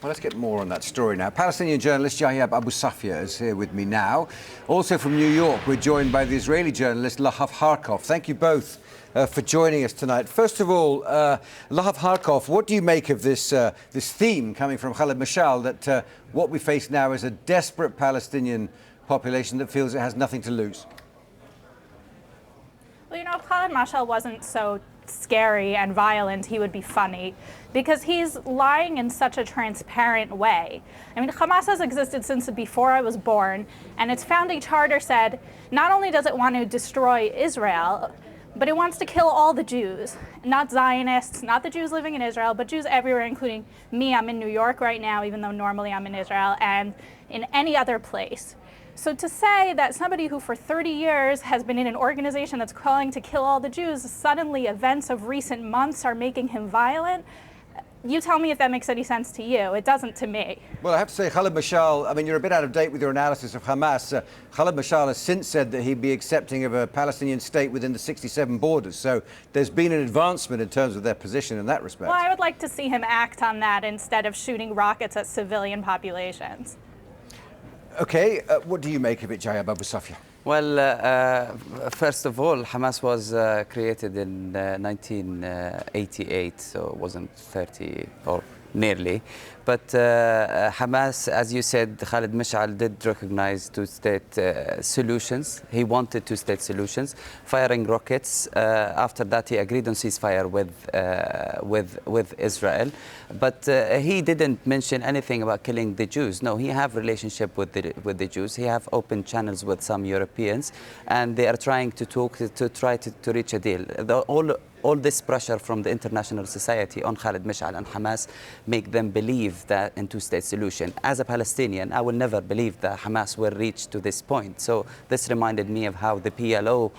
Well, let's get more on that story now. Palestinian journalist Jayyab Abusafia is here with me now. Also from New York, we're joined by the Israeli journalist Lahav Harkov. Thank you both for joining us tonight. First of all, Lahav Harkov, what do you make of this theme coming from Khaled Mashal that what we face now is a desperate Palestinian population that feels it has nothing to lose? Well, you know, if Khaled Mashal wasn't so scary and violent, he would be funny, because he's lying in such a transparent way. I mean, Hamas has existed since before I was born, and its founding charter said not only does it want to destroy Israel, but it wants to kill all the Jews, not Zionists, not the Jews living in Israel, but Jews everywhere, including me. I'm in New York right now, even though normally I'm in Israel, and in any other place. So to say that somebody who for 30 years has been in an organization that's calling to kill all the Jews, suddenly events of recent months are making him violent, you tell me if that makes any sense to you. It doesn't to me. Well, I have to say, Khaled Mashal, I mean, you're a bit out of date with your analysis of Hamas. Khaled Mashal has since said that he'd be accepting of a Palestinian state within the 67 borders. So there's been an advancement in terms of their position in that respect. Well, I would like to see him act on that instead of shooting rockets at civilian populations. Okay, what do you make of it, Jayyab Abusafia? Well, first of all, Hamas was created in 1988, so it wasn't 30 or nearly. But Hamas, as you said, Khaled Mashal did recognize two-state solutions. He wanted two-state solutions, firing rockets. After that, he agreed on ceasefire with Israel. But he didn't mention anything about killing the Jews. No, he have relationship with the Jews. He have open channels with some Europeans, and they are trying to talk to reach a deal. All this pressure from the international society on Khaled Mashal and Hamas make them believe that in two-state solution. As a Palestinian, I will never believe that Hamas will reach to this point. So this reminded me of how the PLO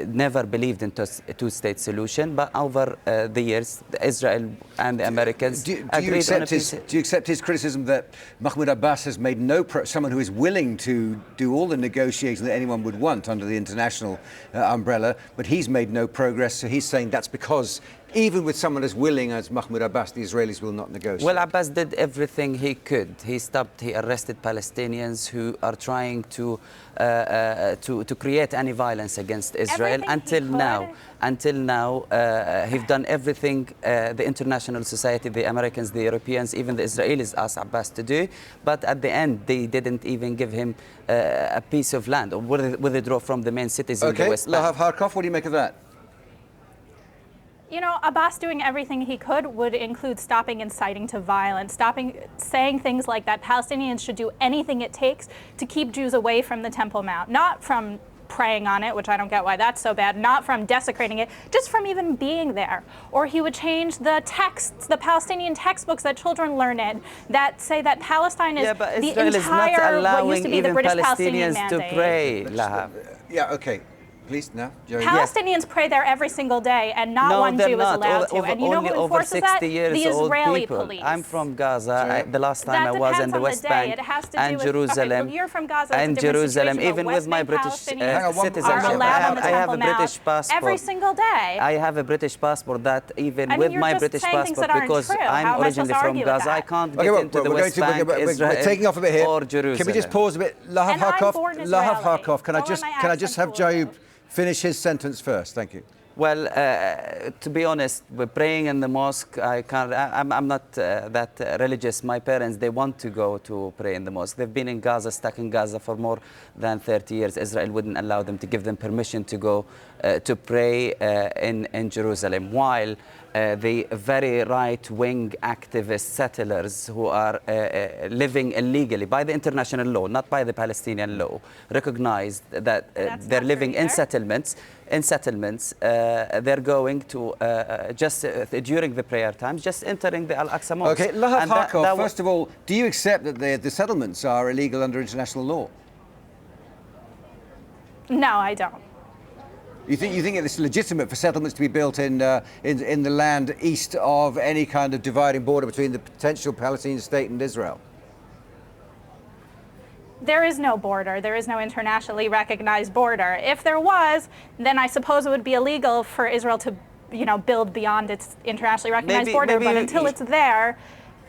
never believed in two-state solution, but over the years, Israel and the Americans agreed on a peace. Do you accept his criticism that Mahmoud Abbas has made someone who is willing to do all the negotiating that anyone would want under the international umbrella, but he's made no progress? So he's saying that's because even with someone as willing as Mahmoud Abbas, the Israelis will not negotiate. Well, Abbas did everything he could. He arrested Palestinians who are trying to create any violence against Israel. Until now, he's done everything the international society, the Americans, the Europeans, even the Israelis asked Abbas to do. But at the end, they didn't even give him a piece of land or withdraw from the main cities in the West Bank. Lahav Harkov, what do you make of that? You know, Abbas doing everything he could would include stopping inciting to violence, stopping saying things like that Palestinians should do anything it takes to keep Jews away from the Temple Mount, not from praying on it, which I don't get why that's so bad, not from desecrating it, just from even being there. Or he would change the texts, the Palestinian textbooks that children learn in, that say that Palestine is the entire, what used to be the British Palestinian mandate. To pray, Lahav. Yeah, okay. Please, now. Palestinians pray there every single day, and not one Jew is allowed to. And you know who enforces that? The Israeli police. I'm from Gaza. The last time I was in the West Bank and Jerusalem. You're from Gaza. And Jerusalem, even with my British citizenship, I have a British passport. Every single day. I have a British passport that even with my British passport, because I'm originally from Gaza, I can't get into the West Bank, Israel, we're taking off a bit here. Or Jerusalem. Can we just pause a bit? Lahav Harkov, can I just have Jayyab finish his sentence first? Thank you. Well, to be honest, we're praying in the mosque. I'm not that religious. My parents, they want to go to pray in the mosque. They've been in Gaza, stuck in Gaza for more than 30 years. Israel wouldn't allow them to give them permission to go to pray in Jerusalem, while the very right-wing activist settlers who are living illegally by the international law, not by the Palestinian law, recognized that they're living in settlements. They're going to just during the prayer times, just entering the Al-Aqsa Mosque. Okay, Lahav Harkov, first of all, do you accept that the settlements are illegal under international law? No, I don't. You think it's legitimate for settlements to be built in the land east of any kind of dividing border between the potential Palestinian state and Israel? There is no border. There is no internationally recognized border. If there was, then I suppose it would be illegal for Israel to, build beyond its internationally recognized border. But until it's there,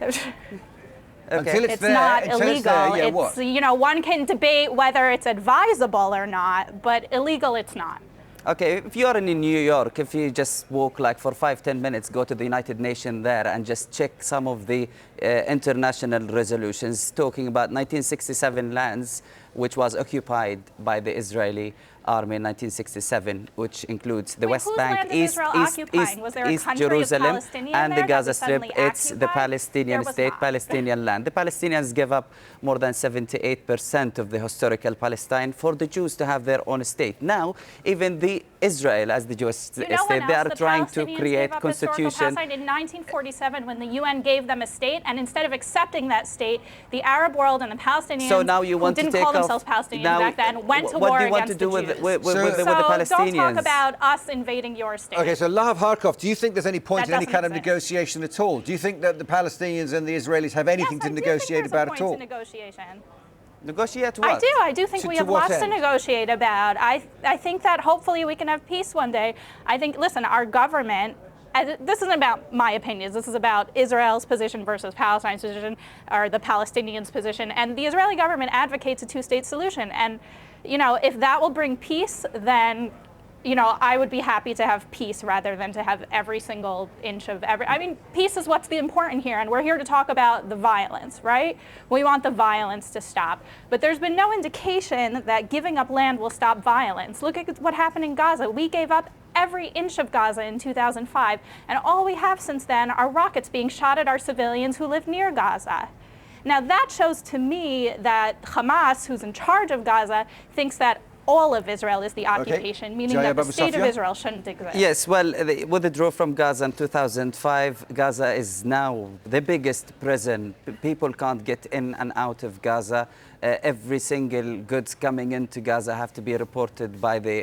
Until it's It's there, not until illegal. it's there, yeah, It's, what? you know, one can debate whether it's advisable or not, but illegal it's not. Okay, if you're in New York, if you just walk like for 5-10 minutes, go to the United Nations there and just check some of the international resolutions talking about 1967 lands, which was occupied by the Israeli army in 1967, which includes the West whose Bank, land is Israel occupying? Was there a East country of Jerusalem, Palestinian and there the that Gaza was Strip. suddenly It's the occupied? Palestinian There was state, not. Palestinian land. The Palestinians give up more than 78% of the historical Palestine for the Jews to have their own state. Now, even the Israel, as the Jewish state, they are trying to create constitution. In 1947, when the UN gave them a state, and instead of accepting that state, the Arab world and the Palestinians, So now you want who to didn't take call off- themselves Palestinians now, back then, went to what war do you want to against do the with Jews. with the So Palestinians? don't talk about us invading your state. Okay, so Lahav Harkov, do you think there's any point That in any doesn't kind of exist. negotiation at all? Do you think that the Palestinians and the Israelis have anything Yes, to I do think negotiate there's about a at point all? to negotiation. Negotiate what? I do think To we have what lots to end? negotiate about. I think that hopefully we can have peace one day. I think, listen, our government, this isn't about my opinions, this is about Israel's position versus Palestine's position, or the Palestinians' position, and the Israeli government advocates a two-state solution. And, you know, if that will bring peace, then, you know, I would be happy to have peace rather than to have every single inch of every. I mean, peace is what's the important here, and we're here to talk about the violence, right? We want the violence to stop. But there's been no indication that giving up land will stop violence. Look at what happened in Gaza. We gave up every inch of Gaza in 2005, and all we have since then are rockets being shot at our civilians who live near Gaza. Now that shows to me that Hamas, who's in charge of Gaza, thinks that all of Israel is the occupation, meaning Jayyab that the state of Abusafia? Israel shouldn't exist. Yes, well, the withdrawal from Gaza in 2005, Gaza is now the biggest prison. People can't get in and out of Gaza. Every single goods coming into Gaza have to be reported by the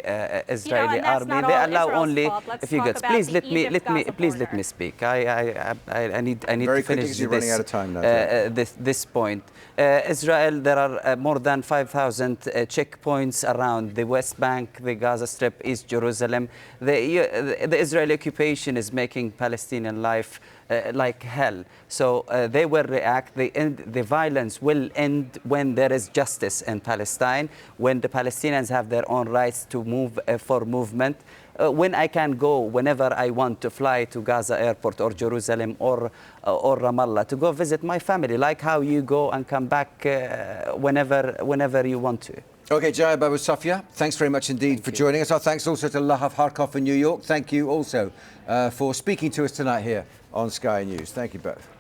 Israeli and that's army. not They all allow Israel's only fault. Let's a few talk goods. about Please the let me Egypt-Gaza let me border. speak. I need Very to quickly, finish 'cause you're running this, out of time now, this point. Israel, there are more than 5,000 checkpoints around the West Bank, the Gaza Strip, East Jerusalem. The Israeli occupation is making Palestinian life like hell. So they will react. The violence will end when there is justice in Palestine, when the Palestinians have their own rights to move for movement. When I can go whenever I want to fly to Gaza airport or Jerusalem or Ramallah to go visit my family, like how you go and come back whenever you want to. Okay, Jayyab Abusafia, thanks very much indeed for joining us. Our thanks also to Lahav Harkov in New York. Thank you also for speaking to us tonight here on Sky News. Thank you both.